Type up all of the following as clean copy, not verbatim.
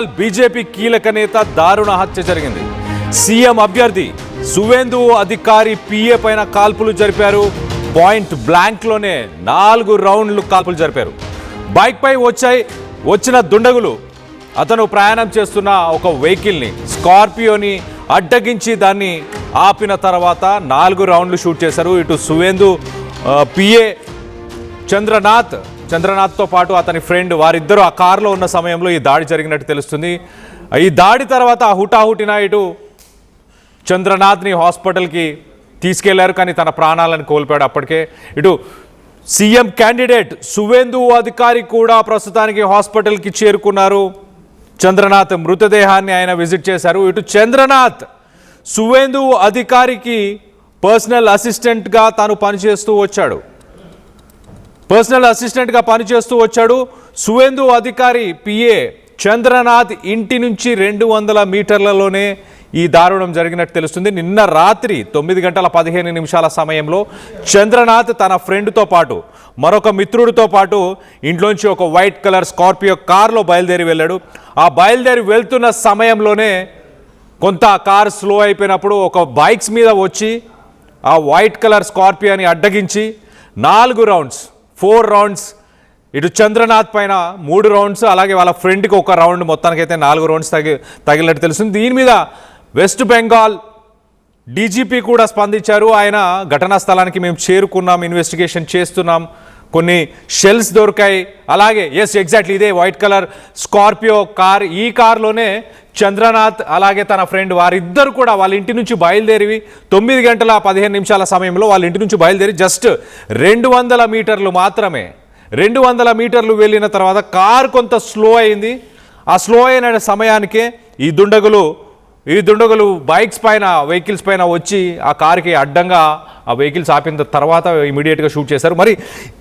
BJP కీలక నేత దారుణ హత్య జరిగింది. సీఎం అభ్యర్థి సువేందు అధికారి పిఏ పైన కాల్పులు జరిపారు. పాయింట్ బ్లాంక్ లోనే 4 రౌండ్లు కాల్పులు జరిపారు. బైక్ పై వచ్చిన దుండగులు అతను ప్రయాణం చేస్తున్న ఒక వెహికల్ని స్కార్పియోని అడ్డగించి దాన్ని ఆపిన తర్వాత 4 రౌండ్లు షూట్ చేశారు. ఇటు సువేందు పిఏ చంద్రనాథ్తో పాటు అతని ఫ్రెండ్ వారిద్దరూ ఆ కారులో ఉన్న సమయంలో ఈ దాడి జరిగినట్టు తెలుస్తుంది. ఈ దాడి తర్వాత హుటాహుటిన ఇటు చంద్రనాథ్ని హాస్పిటల్కి తీసుకెళ్లారు, కానీ తన ప్రాణాలను కోల్పోయాడు అప్పటికే. ఇటు సీఎం క్యాండిడేట్ సువేందు అధికారి కూడా ప్రస్తుతానికి హాస్పిటల్కి చేరుకున్నారు. చంద్రనాథ్ మృతదేహాన్ని ఆయన విజిట్ చేశారు. ఇటు చంద్రనాథ్ సువేందు అధికారికి పర్సనల్ అసిస్టెంట్గా తాను పనిచేస్తూ వచ్చాడు. సువేందు అధికారి పిఏ చంద్రనాథ్ ఇంటి నుంచి 200 మీటర్లలోనే ఈ దారుణం జరిగినట్టు తెలుస్తుంది. నిన్న రాత్రి 9:15 సమయంలో చంద్రనాథ్ తన ఫ్రెండ్తో పాటు మరొక మిత్రుడితో పాటు ఇంట్లోంచి ఒక వైట్ కలర్ స్కార్పియో కార్లో బయలుదేరి వెళ్ళాడు. ఆ బయలుదేరి వెళ్తున్న సమయంలోనే కొంత కార్ స్లో అయిపోయినప్పుడు ఒక బైక్స్ మీద వచ్చి ఆ వైట్ కలర్ స్కార్పియోని అడ్డగించి 4 రౌండ్స్ ఇటు చంద్రనాథ్ పైన 3 రౌండ్స్, అలాగే వాళ్ళ ఫ్రెండ్కి ఒక రౌండ్, మొత్తానికైతే 4 రౌండ్స్ తగిలినట్టు తెలుస్తుంది. దీని మీద వెస్ట్ బెంగాల్ డీజీపీ కూడా స్పందించారు. ఆయన ఘటనా స్థలానికి మేము చేరుకున్నాం, ఇన్వెస్టిగేషన్ చేస్తున్నాం, కొన్ని షెల్స్ దొరికాయి, అలాగే ఎగ్జాక్ట్లీ ఇదే వైట్ కలర్ స్కార్పియో కార్, ఈ కార్లోనే చంద్రనాథ్ అలాగే తన ఫ్రెండ్ వారిద్దరు కూడా వాళ్ళ ఇంటి నుంచి బయలుదేరి 9:15 సమయంలో వాళ్ళ ఇంటి నుంచి బయలుదేరి జస్ట్ 200 మీటర్లు మాత్రమే 200 మీటర్లు వెళ్ళిన తర్వాత కార్ కొంత స్లో అయింది. ఆ స్లో అయిన సమయానికే ఈ దుండగులు బైక్స్ పైన వెహికల్స్ పైన వచ్చి ఆ కార్కి అడ్డంగా ఆ వెహికల్స్ ఆపిన తర్వాత ఇమీడియట్గా షూట్ చేశారు. మరి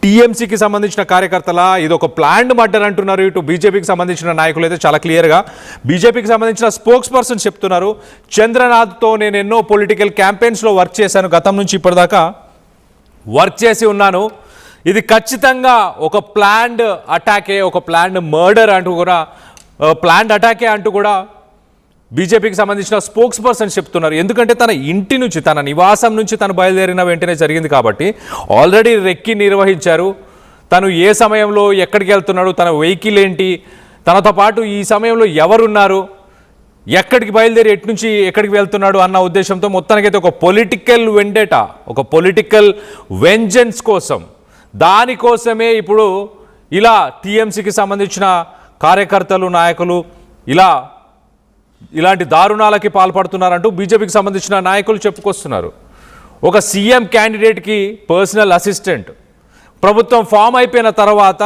టీఎంసీకి సంబంధించిన కార్యకర్తల ఇది ఒక ప్లాన్డ్ మర్డర్ అంటున్నారు. ఇటు బీజేపీకి సంబంధించిన నాయకులు అయితే చాలా క్లియర్గా బీజేపీకి సంబంధించిన స్పోక్స్ పర్సన్ చెప్తున్నారు, చంద్రనాథ్తో నేను ఎన్నో పొలిటికల్ క్యాంపెయిన్స్లో వర్క్ చేశాను, గతం నుంచి ఇప్పటిదాకా వర్క్ చేసి ఉన్నాను, ఇది ఖచ్చితంగా ఒక ప్లాన్డ్ అటాకే, ఒక ప్లాన్డ్ మర్డర్ అంటూ కూడా ప్లాన్డ్ అటాకే అంటూ కూడా బీజేపీకి సంబంధించిన స్పోక్స్ పర్సన్ చెప్తున్నారు. ఎందుకంటే తన ఇంటి నుంచి, తన నివాసం నుంచి తను బయలుదేరిన వెంటనే జరిగింది కాబట్టి ఆల్రెడీ రెక్కి నిర్వహించారు. తను ఏ సమయంలో ఎక్కడికి వెళ్తున్నాడు, తన వెహికల్ ఏంటి, తనతో పాటు ఈ సమయంలో ఎవరున్నారు, ఎక్కడికి బయలుదేరి ఎటు నుంచి ఎక్కడికి వెళ్తున్నాడు అన్న ఉద్దేశంతో మొత్తానికైతే ఒక పొలిటికల్ వెండేటా, ఒక పొలిటికల్ వెంజెన్స్ కోసం, దానికోసమే ఇప్పుడు ఇలా టీఎంసీకి సంబంధించిన కార్యకర్తలు నాయకులు ఇలాంటి దారుణాలకి పాల్పడుతున్నారంటూ బీజేపీకి సంబంధించిన నాయకులు చెప్పుకొస్తున్నారు. ఒక సీఎం క్యాండిడేట్కి పర్సనల్ అసిస్టెంట్ ప్రభుత్వం ఫామ్ అయిపోయిన తర్వాత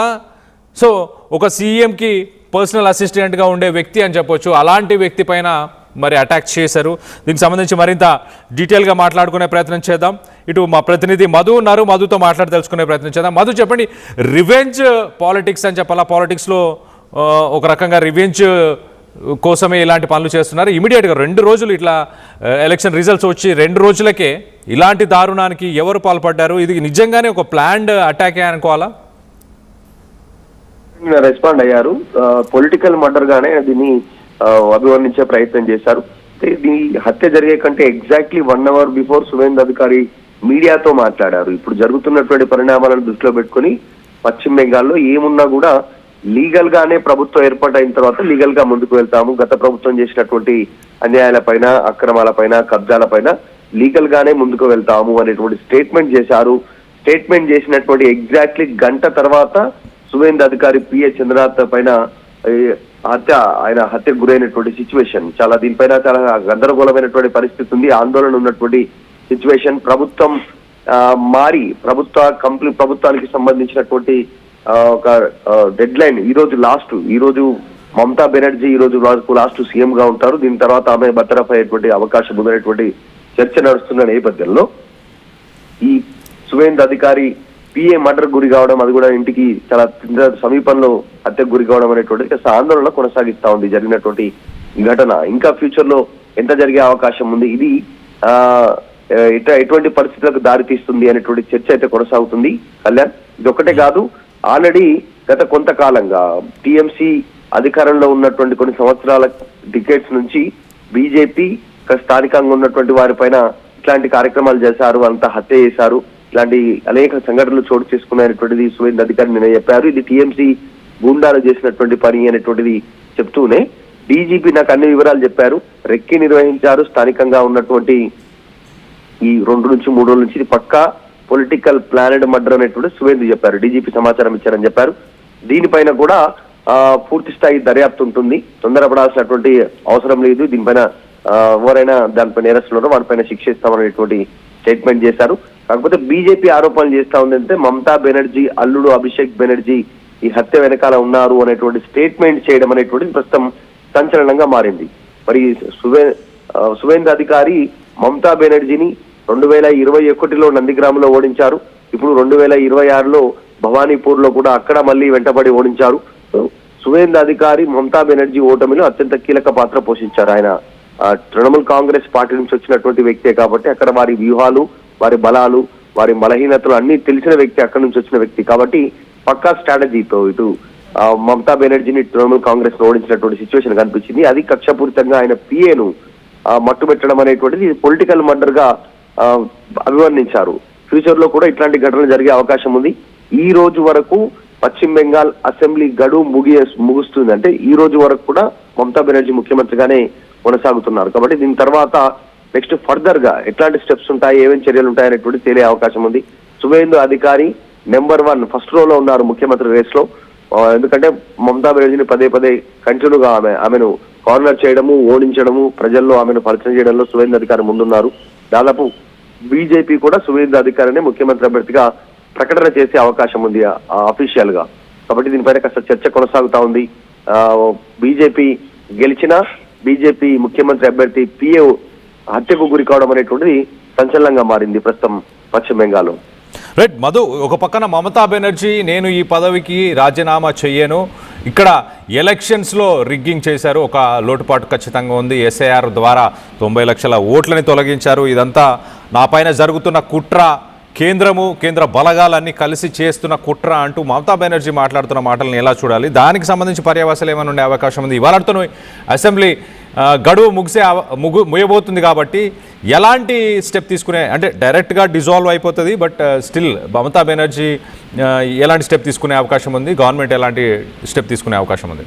ఒక సీఎంకి పర్సనల్ అసిస్టెంట్గా ఉండే వ్యక్తి అని చెప్పొచ్చు, అలాంటి వ్యక్తి పైన మరి అటాక్ చేశారు. దీనికి సంబంధించి మరింత డీటెయిల్గా మాట్లాడుకునే ప్రయత్నం చేద్దాం. ఇటు మా ప్రతినిధి మధు ఉన్నారు, మధుతో మాట్లాడి తెలుసుకునే ప్రయత్నం చేద్దాం. మధు, చెప్పండి, రివెంజ్ పాలిటిక్స్ అని చెప్పాలా, పాలిటిక్స్లో ఒక రకంగా రివెంజ్ కోసమే ఇలాంటి పనులు చేస్తున్నారు. ఇమీడియట్గా 2 రోజులు ఇట్లా ఎలక్షన్ రిజల్ట్స్ వచ్చి 2 రోజులకే ఇలాంటి దారుణానికి ఎవరు పాల్పడ్డారు? ఇది నిజంగానే ఒక ప్లాన్డ్ అటాకే అనుకోవాలా? రెస్పాండ్ అయ్యారు, పొలిటికల్ మర్డర్ గానే దీన్ని అభివర్ణించే ప్రయత్నం చేశారు. ఈ హత్య జరిగే కంటే ఎగ్జాక్ట్లీ 1 అవర్ బిఫోర్ సువేందు అధికారి మీడియాతో మాట్లాడారు. ఇప్పుడు జరుగుతున్నటువంటి పరిణామాలను దృష్టిలో పెట్టుకుని పశ్చిమ బెంగాల్లో ఏమున్నా కూడా లీగల్ గానే ప్రభుత్వం ఏర్పాటైన తర్వాత లీగల్ గా ముందుకు వెళ్తాము, గత ప్రభుత్వం చేసినటువంటి అన్యాయాలపైన, అక్రమాలపైన, కబ్జాలపైన లీగల్ గానే ముందుకు వెళ్తాము అనేటువంటి స్టేట్మెంట్ చేశారు. స్టేట్మెంట్ చేసినటువంటి ఎగ్జాక్ట్లీ గంట తర్వాత సువేందు అధికారి పిఏ చంద్రనాథ్ పైన హత్యకు గురైనటువంటి సిచ్యువేషన్, దీనిపైన చాలా గందరగోళమైనటువంటి పరిస్థితి ఉంది, ఆందోళన ఉన్నటువంటి సిచ్యువేషన్. ప్రభుత్వం మారి ప్రభుత్వానికి సంబంధించినటువంటి ఒక డెడ్ లైన్ ఈ రోజు మమతా బెనర్జీ ఈ రోజు లాస్ట్ సీఎం గా ఉంటారు. దీని తర్వాత ఆమె బర్తరఫ్ అయ్యేటువంటి అవకాశం ఉందనేటువంటి చర్చ నడుస్తున్న నేపథ్యంలో ఈ సువేందు అధికారి పిఏ మర్డర్ గురి కావడం, అది కూడా ఇంటికి చాలా సమీపంలో హత్యకు గురి కావడం అనేటువంటి ఆందోళన కొనసాగిస్తా ఉంది జరిగినటువంటి ఘటన. ఇంకా ఫ్యూచర్ లో ఎంత జరిగే అవకాశం ఉంది, ఇది ఎటువంటి పరిస్థితులకు దారి తీస్తుంది అనేటువంటి చర్చ అయితే కొనసాగుతుంది. కళ్యాణ్, ఇది ఒక్కటే కాదు, ఆల్రెడీ గత కొంతకాలంగా టీఎంసీ అధికారంలో ఉన్నటువంటి కొన్ని సంవత్సరాల డికేట్స్ నుంచి బీజేపీ స్థానికంగా ఉన్నటువంటి వారిపైన ఇట్లాంటి కార్యక్రమాలు చేశారు, అంతా హత్య చేశారు, ఇలాంటి అనేక సంఘటనలు చోటు చేసుకున్నటువంటిది సువేంద్ర అధికారి నిన్న చెప్పారు. ఇది టీఎంసీ గూండాలు చేసినటువంటి పని అనేటువంటిది చెప్తూనే డీజీపీ నాకు అన్ని వివరాలు చెప్పారు, రెక్కి నిర్వహించారు స్థానికంగా ఉన్నటువంటి ఈ 2 నుంచి 3 రోజుల నుంచి, ఇది పక్కా పొలిటికల్ ప్లానెడ్ మర్డర్ అనేటువంటి సువేంద్ర చెప్పారు. డీజీపీ సమాచారం ఇచ్చారని చెప్పారు. దీనిపైన కూడా పూర్తి స్థాయి దర్యాప్తు ఉంటుంది, తొందరపడాల్సినటువంటి అవసరం లేదు, దీనిపైన ఎవరైనా దానిపై నేరస్తులను వారిపైన శిక్షిస్తామనేటువంటి స్టేట్మెంట్ చేశారు. కాకపోతే బీజేపీ ఆరోపణలు చేస్తా ఉందంటే మమతా బెనర్జీ అల్లుడు అభిషేక్ బెనర్జీ ఈ హత్య వెనకాల ఉన్నారు అనేటువంటి స్టేట్మెంట్ చేయడం అనేటువంటిది ప్రస్తుతం సంచలనంగా మారింది. మరి సువేంద్ర అధికారి మమతా బెనర్జీని 2021లో నందిగ్రామ్లో ఓడించారు. ఇప్పుడు 2026లో భవానీపూర్ లో కూడా అక్కడ మళ్ళీ వెంటబడి ఓడించారు. సువేంద్ర అధికారి మమతా బెనర్జీ ఓటమిలో అత్యంత కీలక పాత్ర పోషించారు. ఆయన తృణమూల్ కాంగ్రెస్ పార్టీ నుంచి వచ్చినటువంటి వ్యక్తే కాబట్టి అక్కడ వారి వ్యూహాలు, వారి బలాలు, వారి బలహీనతలు అన్ని తెలిసిన వ్యక్తి, అక్కడి నుంచి వచ్చిన వ్యక్తి కాబట్టి పక్కా స్ట్రాటజీతో ఇటు మమతా బెనర్జీని తృణమూల్ కాంగ్రెస్ ఓడించినటువంటి సిచ్యువేషన్ కనిపించింది. అది కక్షపూరితంగా ఆయన పిఏను మట్టు పెట్టడం అనేటువంటిది పొలిటికల్ మర్డర్ గా అభివర్ణించారు. ఫ్యూచర్ లో కూడా ఇట్లాంటి ఘటనలు జరిగే అవకాశం ఉంది. ఈ రోజు వరకు పశ్చిమ బెంగాల్ అసెంబ్లీ గడువు ముగుస్తుంది, అంటే ఈ రోజు వరకు కూడా మమతా బెనర్జీ ముఖ్యమంత్రిగానే కొనసాగుతున్నారు. కాబట్టి దీని తర్వాత నెక్స్ట్ ఫర్దర్ గా ఎట్లాంటి స్టెప్స్ ఉంటాయి, ఏమేమి చర్యలు ఉంటాయి అనేటువంటి తేలే అవకాశం ఉంది. సువేందు అధికారి నెంబర్ 1 ఫస్ట్ రోలో ఉన్నారు ముఖ్యమంత్రి రేస్ లో. ఎందుకంటే మమతా బెనర్జీని పదే పదే కంటిన్యూగా ఆమెను కార్నర్ చేయడము, ఓడించడము, ప్రజల్లో ఆమెను పరిచయం చేయడంలో సువేంద్ర అధికారి ముందున్నారు. దాదాపు బీజేపీ కూడా సువేంద్ర అధికారిని ముఖ్యమంత్రి అభ్యర్థిగా ప్రకటన చేసే అవకాశం ఉంది అఫీషియల్ గా. కాబట్టి దీనిపైన కాస్త చర్చ కొనసాగుతా ఉంది. బీజేపీ గెలిచినా బీజేపీ ముఖ్యమంత్రి అభ్యర్థి పిఏ హత్యకు గురి కావడం అనేటువంటిది సంచలనంగా మారింది ప్రస్తుతం పశ్చిమ బెంగాల్లో. రైట్ మధు, ఒక పక్కన మమతా బెనర్జీ నేను ఈ పదవికి రాజీనామా చెయ్యను, ఇక్కడ ఎలక్షన్స్లో రిగ్గింగ్ చేశారు, ఒక లోటుపాటు ఖచ్చితంగా ఉంది, ఎస్ఐఆర్ ద్వారా 90 లక్షల ఓట్లని తొలగించారు, ఇదంతా నా పైన జరుగుతున్న కుట్ర, కేంద్ర బలగాలన్నీ కలిసి చేస్తున్న కుట్ర అంటూ మమతా బెనర్జీ మాట్లాడుతున్న మాటలను ఎలా చూడాలి? దానికి సంబంధించి పర్యవసాలు ఏమైనా ఉండే అవకాశం ఉంది? ఇవాళతో అసెంబ్లీ గడువు ముగియబోతుంది కాబట్టి ఎలాంటి స్టెప్ తీసుకునే, అంటే డైరెక్ట్గా డిజాల్వ్ అయిపోతుంది, బట్ స్టిల్ మమతా బెనర్జీ ఎలాంటి స్టెప్ తీసుకునే అవకాశం ఉంది? గవర్నమెంట్ ఎలాంటి స్టెప్ తీసుకునే అవకాశం ఉంది?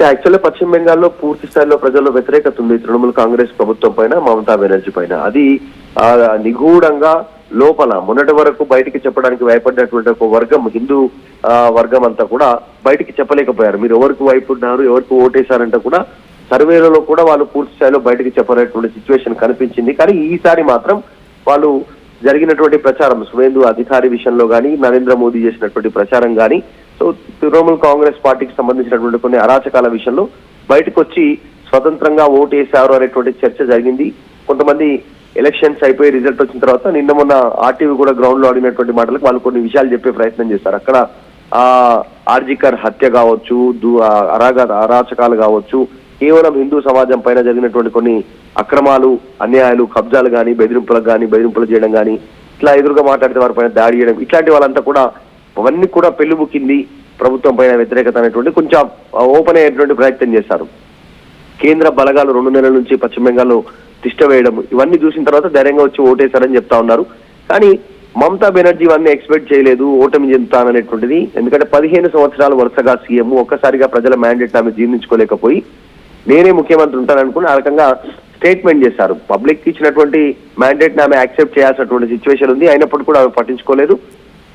యాక్చువల్లీ పశ్చిమ బెంగాల్లో పూర్తి స్థాయిలో ప్రజల్లో వ్యతిరేకత ఉంది తృణమూల్ కాంగ్రెస్ ప్రభుత్వం పైన, మమతా బెనర్జీ పైన. అది నిగూఢంగా లోపల మొన్నటి వరకు బయటికి చెప్పడానికి భయపడినటువంటి ఒక వర్గం, హిందూ వర్గం అంతా కూడా బయటికి చెప్పలేకపోయారు. మీరు ఎవరికి వైపు ఉన్నారు, ఎవరికి ఓటేశారంటే కూడా సర్వేలలో కూడా వాళ్ళు పూర్తి స్థాయిలో బయటికి చెప్పలేటువంటి సిచ్యువేషన్ కనిపించింది. కానీ ఈసారి మాత్రం వాళ్ళు జరిగినటువంటి ప్రచారం, సువేందు అధికారి విషయంలో కానీ, నరేంద్ర మోదీ చేసినటువంటి ప్రచారం కానీ, సో తృణమూల్ కాంగ్రెస్ పార్టీకి సంబంధించినటువంటి కొన్ని అరాచకాల విషయంలో బయటకు వచ్చి స్వతంత్రంగా ఓటేశారు అనేటువంటి చర్చ జరిగింది. కొంతమంది ఎలక్షన్స్ అయిపోయి రిజల్ట్ వచ్చిన తర్వాత నిన్న మొన్న ఆర్టీవీ కూడా గ్రౌండ్ లో ఆడినటువంటి మాటలకు వాళ్ళు కొన్ని విషయాలు చెప్పే ప్రయత్నం చేశారు. అక్కడ ఆర్జికర్ హత్య కావచ్చు, అరాచకాలు కావచ్చు, కేవలం హిందూ సమాజం పైన జరిగినటువంటి కొన్ని అక్రమాలు, అన్యాయాలు, కబ్జాలు కానీ, బెదిరింపులు చేయడం కానీ, ఇట్లా ఎదురుగా మాట్లాడితే వారి పైన దాడి చేయడం, ఇట్లాంటి వాళ్ళంతా కూడా అవన్నీ కూడా పెళ్లిబుకింది ప్రభుత్వం పైన వ్యతిరేకత అనేటువంటి కొంచెం ఓపెన్ అయ్యేటువంటి ప్రయత్నం చేశారు. కేంద్ర బలగాలు 2 నెలల నుంచి పశ్చిమ బెంగాల్లో తిష్ట వేయడం, ఇవన్నీ చూసిన తర్వాత ధైర్యంగా వచ్చి ఓటేశారని చెప్తా ఉన్నారు. కానీ మమతా బెనర్జీ ఇవన్నీ ఎక్స్పెక్ట్ చేయలేదు, ఓటమి చెందుతాననేటువంటిది. ఎందుకంటే 15 సంవత్సరాలు వరుసగా సీఎం, ఒక్కసారిగా ప్రజల మ్యాండేట్ ఆమె జీర్ణించుకోలేకపోయి నేనే ముఖ్యమంత్రి ఉంటాననుకుని ఆ రకంగా స్టేట్మెంట్ చేశారు. పబ్లిక్ ఇచ్చినటువంటి మ్యాండేట్ ఆమె యాక్సెప్ట్ చేయాల్సినటువంటి సిచ్యువేషన్ ఉంది, అయినప్పుడు కూడా ఆమె పట్టించుకోలేదు.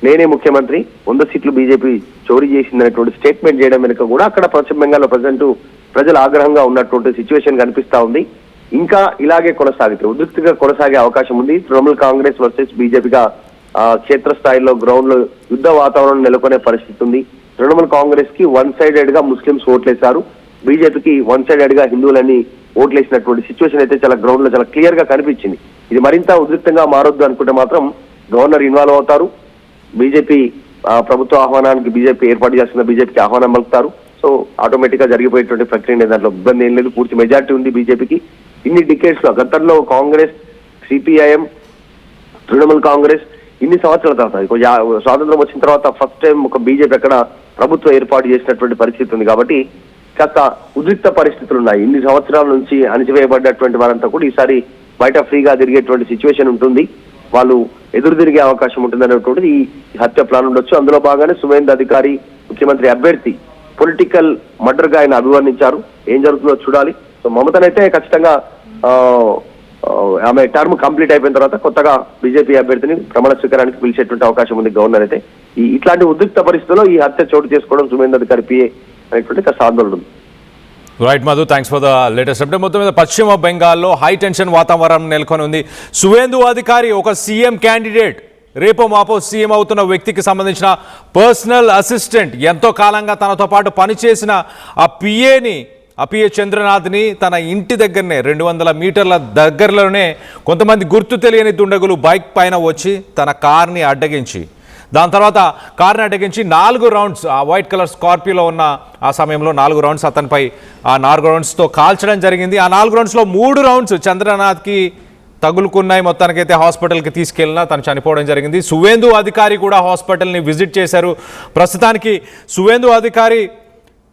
నేనే ముఖ్యమంత్రి, 100 సీట్లు బీజేపీ చోరీ చేసిందనేటువంటి స్టేట్మెంట్ చేయడం వెనుక కూడా అక్కడ పశ్చిమ బెంగాల్లో ప్రజెంట్ ప్రజలు ఆగ్రహంగా ఉన్నటువంటి సిచ్యువేషన్ కనిపిస్తా ఉంది. ఇంకా ఇలాగే కొనసాగితే ఉద్రిక్తంగా కొనసాగే అవకాశం ఉంది. తృణమూల్ కాంగ్రెస్ వర్సెస్ బీజేపీగా క్షేత్రస్థాయిలో గ్రౌండ్ లో యుద్ధ వాతావరణం నెలకొనే పరిస్థితి ఉంది. తృణమూల్ కాంగ్రెస్ కి 1 సైడెడ్ గా ముస్లింస్ ఓట్లేశారు, బీజేపీకి 1 సైడెడ్ గా హిందువులని ఓట్లేసినటువంటి సిచ్యువేషన్ అయితే చాలా గ్రౌండ్ లో చాలా క్లియర్ గా కనిపించింది. ఇది మరింత ఉద్రిక్తంగా మారొద్దు అనుకుంటే మాత్రం గవర్నర్ ఇన్వాల్వ్ అవుతారు. బీజేపీ ప్రభుత్వ ఆహ్వానానికి బీజేపీ ఏర్పాటు చేస్తున్న బీజేపీకి ఆహ్వానం పలుకుతారు. సో ఆటోమేటిక్ గా జరిగిపోయేటువంటి ప్రక్రియ దాంట్లో ఇబ్బంది ఏం లేదు, పూర్తి మెజార్టీ ఉంది బీజేపీకి. ఇన్ని డికేట్స్ లో గతంలో కాంగ్రెస్, సిపిఐఎం, తృణమూల్ కాంగ్రెస్ ఇన్ని సంవత్సరాల తర్వాత స్వాతంత్రం వచ్చిన తర్వాత ఫస్ట్ టైం ఒక బీజేపీ అక్కడ ప్రభుత్వం ఏర్పాటు చేసినటువంటి పరిస్థితి ఉంది. కాబట్టి కాస్త ఉద్రిక్త పరిస్థితులు ఉన్నాయి. ఇన్ని సంవత్సరాల నుంచి అణిచివేయబడ్డటువంటి వారంతా కూడా ఈసారి బయట ఫ్రీగా తిరిగేటువంటి సిచ్యువేషన్ ఉంటుంది. వాళ్ళు ఎదురు తిరిగే అవకాశం ఉంటుంది అనేటువంటిది ఈ హత్య ప్లాన్ ఉండొచ్చు. అందులో భాగంగానే సువేందు అధికారి ముఖ్యమంత్రి అభ్యర్థి పొలిటికల్ మర్డర్ గా ఆయన అభివర్ణించారు. ఏం జరుగుతుందో చూడాలి. సో మమతనైతే ఖచ్చితంగా ఆమె టర్మ్ కంప్లీట్ అయిపోయిన తర్వాత కొత్తగా బీజేపీ అభ్యర్థిని ప్రమాణ స్వీకారానికి పిలిచేటువంటి అవకాశం ఉంది గవర్నర్ అయితే. ఇట్లాంటి ఉద్రిక్త పరిస్థితుల్లో ఈ హత్య చోటు చేసుకోవడం సువేందు అధికారి పిఏ అనేటువంటి కాస్త ఆందోళన ఉంది. Right Madhu, thanks for the latest update. మొత్తం మీద పశ్చిమ బెంగాల్లో హై టెన్షన్ వాతావరణం నెలకొని ఉంది. సువేందు అధికారి ఒక సీఎం క్యాండిడేట్, రేపో మాపో సీఎం అవుతున్న వ్యక్తికి సంబంధించిన పర్సనల్ అసిస్టెంట్, ఎంతో కాలంగా తనతో పాటు పనిచేసిన ఆ పిఏ చంద్రనాథ్ని తన ఇంటి దగ్గరనే 200 మీటర్ల దగ్గరలోనే కొంతమంది గుర్తు తెలియని దుండగులు బైక్ పైన వచ్చి తన కార్ని అడ్డగించి, దాని తర్వాత కార్ని అడ్డగించి 4 రౌండ్స్ ఆ వైట్ కలర్ స్కార్పియోలో ఉన్న ఆ సమయంలో 4 రౌండ్స్ అతనిపై ఆ 4 రౌండ్స్తో కాల్చడం జరిగింది. ఆ 4 రౌండ్స్లో 3 రౌండ్స్ చంద్రనాథ్కి తగులుకున్నాయి. మొత్తానికైతే హాస్పిటల్కి తీసుకెళ్ళినా తను చనిపోవడం జరిగింది. సువేందు అధికారి కూడా హాస్పిటల్ని విజిట్ చేశారు. ప్రస్తుతానికి సువేందు అధికారి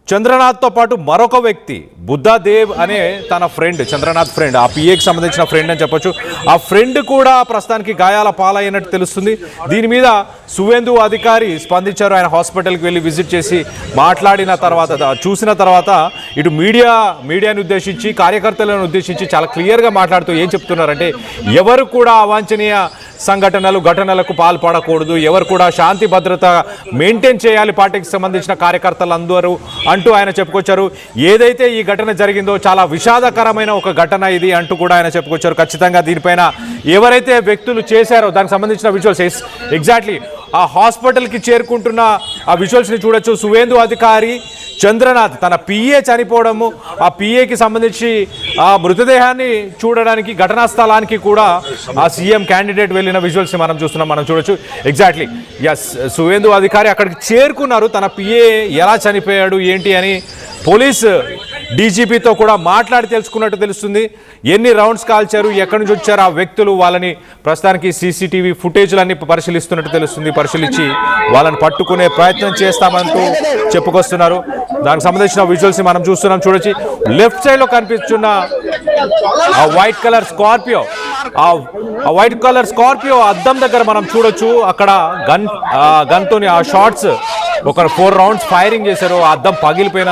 చంద్రనాథ్తో పాటు మరొక వ్యక్తి బుద్ధాదేవ్ అనే తన ఫ్రెండ్, చంద్రనాథ్ ఫ్రెండ్, ఆ పిఏకి సంబంధించిన ఫ్రెండ్ అని చెప్పొచ్చు, ఆ ఫ్రెండ్ కూడా ప్రస్తుతానికి గాయాల పాలైనట్టు తెలుస్తుంది. దీని మీద సువేందు అధికారి స్పందించారు. ఆయన హాస్పిటల్కి వెళ్ళి విజిట్ చేసి మాట్లాడిన తర్వాత, చూసిన తర్వాత ఇటు మీడియాని ఉద్దేశించి, కార్యకర్తలను ఉద్దేశించి చాలా క్లియర్గా మాట్లాడుతూ ఏం చెప్తున్నారంటే, ఎవరు కూడా అవాంఛనీయ ఘటనలకు పాల్పడకూడదు, ఎవరు కూడా శాంతి భద్రత మెయింటైన్ చేయాలి పార్టీకి సంబంధించిన కార్యకర్తలందరూ అంటూ ఆయన చెప్పుకొచ్చారు. ఏదైతే ఈ ఘటన జరిగిందో చాలా విషాదకరమైన ఒక ఘటన ఇది అంటూ కూడా ఆయన చెప్పుకొచ్చారు. ఖచ్చితంగా దీనిపైన ఎవరైతే వ్యక్తులు చేశారో దానికి సంబంధించిన విజువల్స్ ఎగ్జాక్ట్లీ ఆ హాస్పిటల్కి చేరుకుంటున్న ఆ విజువల్స్ని చూడొచ్చు. సువేందు అధికారి చంద్రనాథ్ తన పిఏ చనిపోవడము, ఆ పిఏకి సంబంధించి ఆ మృతదేహాన్ని చూడడానికి ఘటనా స్థలానికి కూడా ఆ సీఎం క్యాండిడేట్ వెళ్ళిన విజువల్స్ని మనం చూస్తున్నాం, మనం చూడొచ్చు. ఎగ్జాక్ట్లీ ఎస్, సువేందు అధికారి అక్కడికి చేరుకున్నారు. తన పిఏ ఎలా చనిపోయాడు ఏంటి అని పోలీసు డీజీపీతో కూడా మాట్లాడి తెలుసుకున్నట్టు తెలుస్తుంది. ఎన్ని రౌండ్స్ కాల్చారు, ఎక్కడి నుంచి వచ్చారు ఆ వ్యక్తులు, వాళ్ళని ప్రస్తుతానికి సీసీటీవీ ఫుటేజ్లన్నీ పరిశీలిస్తున్నట్టు తెలుస్తుంది. పరిశీలించి వాళ్ళని పట్టుకునే ప్రయత్నం చేస్తామంటూ చెప్పుకొస్తున్నారు. దానికి సంబంధించిన విజువల్స్ మనం చూస్తున్నాం, చూడొచ్చు. లెఫ్ట్ సైడ్ లో కనిపిస్తున్న ఆ వైట్ కలర్ స్కార్పియో, ఆ వైట్ కలర్ స్కార్పియో అద్దం దగ్గర మనం చూడొచ్చు. అక్కడ గన్తోని ఆ షాట్స్ ఒక 4 రౌండ్స్ ఫైరింగ్ చేశారు. ఆ అద్దం పగిలిపోయిన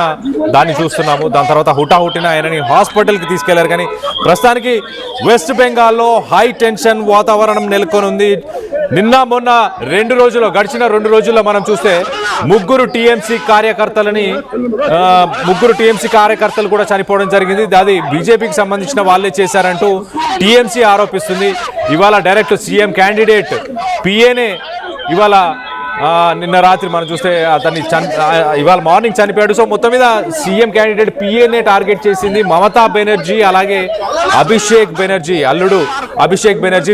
దాన్ని చూస్తున్నాము. దాని తర్వాత హుటాహుటిన ఆయనని హాస్పిటల్కి తీసుకెళ్లారు. కానీ ప్రస్తుతానికి వెస్ట్ బెంగాల్లో హై టెన్షన్ వాతావరణం నెలకొని ఉంది. నిన్న మొన్న గడిచిన 2 రోజుల్లో మనం చూస్తే ముగ్గురు టీఎంసీ కార్యకర్తలు కూడా చనిపోవడం జరిగింది. అది బీజేపీకి సంబంధించిన వాళ్ళే చేశారంటూ టీఎంసీ ఆరోపిస్తుంది. ఇవాళ డైరెక్ట్ సీఎం క్యాండిడేట్ పిఏనే ఇవాళ నిన్న రాత్రి మనం చూస్తే అతన్ని ఇవాళ మార్నింగ్ చనిపోయాడు. సో మొత్తం మీద సీఎం క్యాండిడేట్ పిఏనే టార్గెట్ చేసింది మమతా బెనర్జీ, అలాగే అభిషేక్ బెనర్జీ, అల్లుడు అభిషేక్ బెనర్జీ.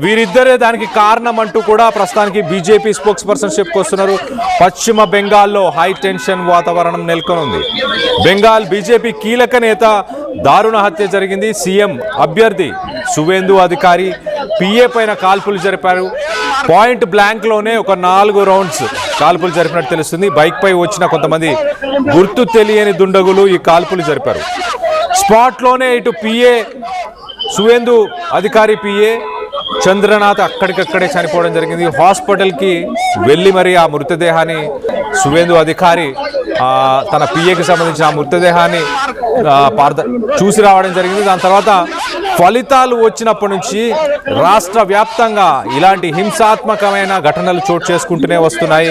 వీరిద్దరే దానికి కారణం అంటూ కూడా ప్రస్తుతానికి బీజేపీ స్పోక్స్ పర్సన్ చెప్పుకొస్తున్నారు. పశ్చిమ బెంగాల్లో హై టెన్షన్ వాతావరణం నెలకొని ఉంది. బెంగాల్ బీజేపీ కీలక నేత దారుణ హత్య జరిగింది. సీఎం అభ్యర్థి సువేందు అధికారి పిఏ పైన కాల్పులు జరిపారు. పాయింట్ బ్లాంక్ లోనే ఒక 4 రౌండ్స్ కాల్పులు జరిపినట్టు తెలుస్తుంది. బైక్ పై వచ్చిన కొంతమంది గుర్తు తెలియని దుండగులు ఈ కాల్పులు జరిపారు. స్పాట్ లోనే ఇటు పిఏ సువేందు అధికారి పిఏ చంద్రనాథ్ అక్కడికక్కడే చనిపోవడం జరిగింది. హాస్పిటల్కి వెళ్ళి మరి ఆ మృతదేహాన్ని సువేందు అధికారి తన పిఏకి సంబంధించిన ఆ మృతదేహాన్ని చూసి రావడం జరిగింది. దాని తర్వాత ఫలితాలు వచ్చినప్పటి నుంచి రాష్ట్ర వ్యాప్తంగా ఇలాంటి హింసాత్మకమైన ఘటనలు చోటు చేసుకుంటూనే వస్తున్నాయి.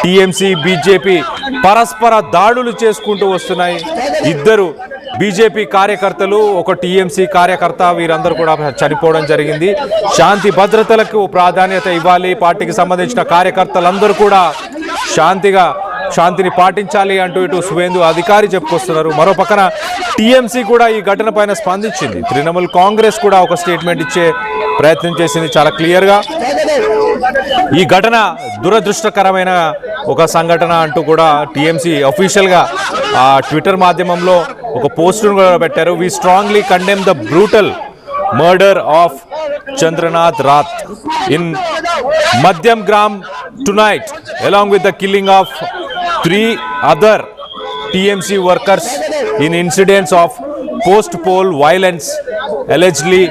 టీఎంసీ బీజేపీ పరస్పర దాడులు చేసుకుంటూ వస్తున్నాయి. 2 బీజేపీ కార్యకర్తలు, ఒక టీఎంసీ కార్యకర్త, వీరందరూ కూడా చనిపోవడం జరిగింది. శాంతి భద్రతలకు ప్రాధాన్యత ఇవ్వాలి, పార్టీకి సంబంధించిన కార్యకర్తలందరూ కూడా శాంతిని పాటించాలి అంటూ ఇటు సువేందు అధికారి చెప్పుకొస్తున్నారు. మరో పక్కన టీఎంసీ కూడా ఈ ఘటన పైన స్పందించింది. తృణమూల్ కాంగ్రెస్ కూడా ఒక స్టేట్మెంట్ ఇచ్చే ప్రయత్నం చేసింది చాలా క్లియర్గా. ఈ ఘటన దురదృష్టకరమైన ఒక సంఘటన అంటూ కూడా టీఎంసీ అఫీషియల్గా ట్విట్టర్ మాధ్యమంలో ఒక పోస్టును కూడా పెట్టారు. We strongly condemn the brutal murder of Chandranath Rath in Madhyam Gram tonight, along with the killing of 3 other TMC workers in incidents of post-poll violence allegedly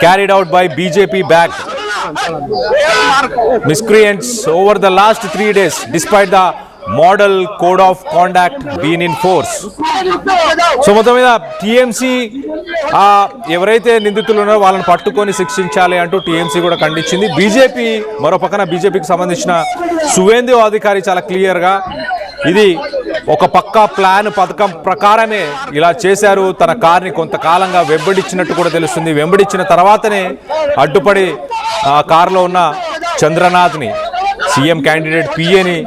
carried out by BJP-backed miscreants over the last 3 days, despite the model code of conduct been in force. So మొత్తం మీద TMC ఎవరైతే నిందితులు ఉన్నారో వాళ్ళని పట్టుకొని శిక్షించాలి అంటూ TMC కూడా ఖండించింది. బీజేపీ మరో పక్కన బీజేపీకి సంబంధించిన సువేందు అధికారి చాలా క్లియర్గా ఇది ఒక పక్కా ప్లాన్ పథకం ప్రకారమే ఇలా చేశారు, తన కార్ని కొంతకాలంగా వెంబడించినట్టు కూడా తెలుస్తుంది. వెంబడించిన తర్వాతనే అడ్డుపడి ఆ కారులో ఉన్న చంద్రనాథ్ని, సీఎం క్యాండిడేట్ పిఏని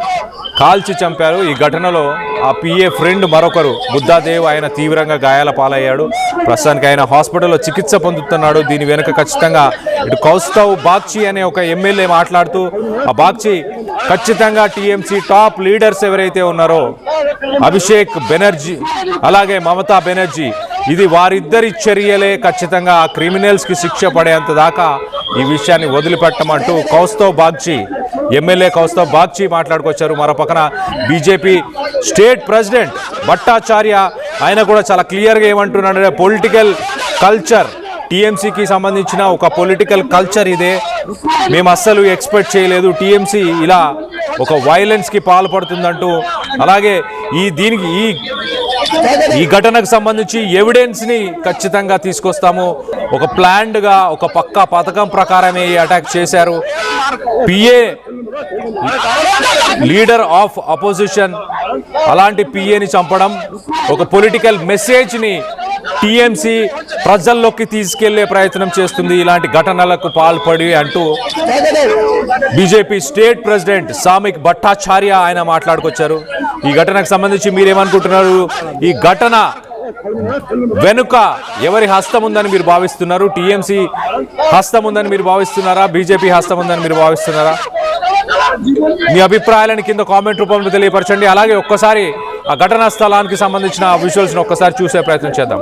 కాల్చి చంపారు. ఈ ఘటనలో ఆ పిఏ ఫ్రెండ్ మరొకరు బుద్ధాదేవ్, ఆయన తీవ్రంగా గాయాల పాలయ్యాడు. ప్రస్తుతానికి ఆయన హాస్పిటల్లో చికిత్స పొందుతున్నాడు. దీని వెనుక ఖచ్చితంగా ఇటు కౌస్తవ్ బాగ్చి అనే ఒక ఎమ్మెల్యే మాట్లాడుతూ ఆ బాగ్చి ఖచ్చితంగా టీఎంసీ టాప్ లీడర్స్ ఎవరైతే ఉన్నారో అభిషేక్ బెనర్జీ అలాగే మమతా బెనర్జీ, ఇది వారిద్దరి చర్యలే ఖచ్చితంగా ఆ క్రిమినల్స్కి శిక్ష పడేంత దాకా ఈ విషయాన్ని వదిలిపెట్టమంటూ కౌస్తవ్ బాగ్చి, ఎమ్మెల్యే కౌస్తవ్ బాగ్చి మాట్లాడుకొచ్చారు. మరో పక్కన బీజేపీ స్టేట్ ప్రెసిడెంట్ భట్టాచార్య ఆయన కూడా చాలా క్లియర్గా ఏమంటున్నాడంటే పొలిటికల్ కల్చర్, టీఎంసీకి సంబంధించిన ఒక పొలిటికల్ కల్చర్ ఇదే, మేము అస్సలు ఎక్స్పెక్ట్ చేయలేదు టీఎంసీ ఇలా ఒక వైలెన్స్కి పాల్పడుతుందంటూ. అలాగే ఈ ఘటనకు సంబంధించి ఎవిడెన్స్ని ఖచ్చితంగా తీసుకొస్తాము, ఒక ప్లాన్డ్గా ఒక పక్కా పథకం ప్రకారమే ఈ అటాక్ చేశారు. పిఏ లీడర్ ఆఫ్ అపోజిషన్, అలాంటి పిఏని చంపడం ఒక పొలిటికల్ మెసేజ్ని టీఎంసీ ప్రజల్లోకి తీసుకెళ్లే ప్రయత్నం చేస్తుంది ఇలాంటి ఘటనలకు పాల్పడి అంటూ బీజేపీ స్టేట్ ప్రెసిడెంట్ సామిక్ భట్టాచార్య ఆయన మాట్లాడుకొచ్చారు. ఈ ఘటనకు సంబంధించి మీరేమనుకుంటున్నారు? ఈ ఘటన వెనుక ఎవరి హస్తం ఉందని మీరు భావిస్తున్నారు? టీఎంసీ హస్తం ఉందని మీరు భావిస్తున్నారా? బీజేపీ హస్తం ఉందని మీరు భావిస్తున్నారా? మీ అభిప్రాయాలను కింద కామెంట్ రూపంలో తెలియపరచండి. అలాగే ఒక్కసారి ఆ ఘటనా స్థలానికి సంబంధించిన విజువల్స్ ఒక్కసారి చూసే ప్రయత్నం చేద్దాం.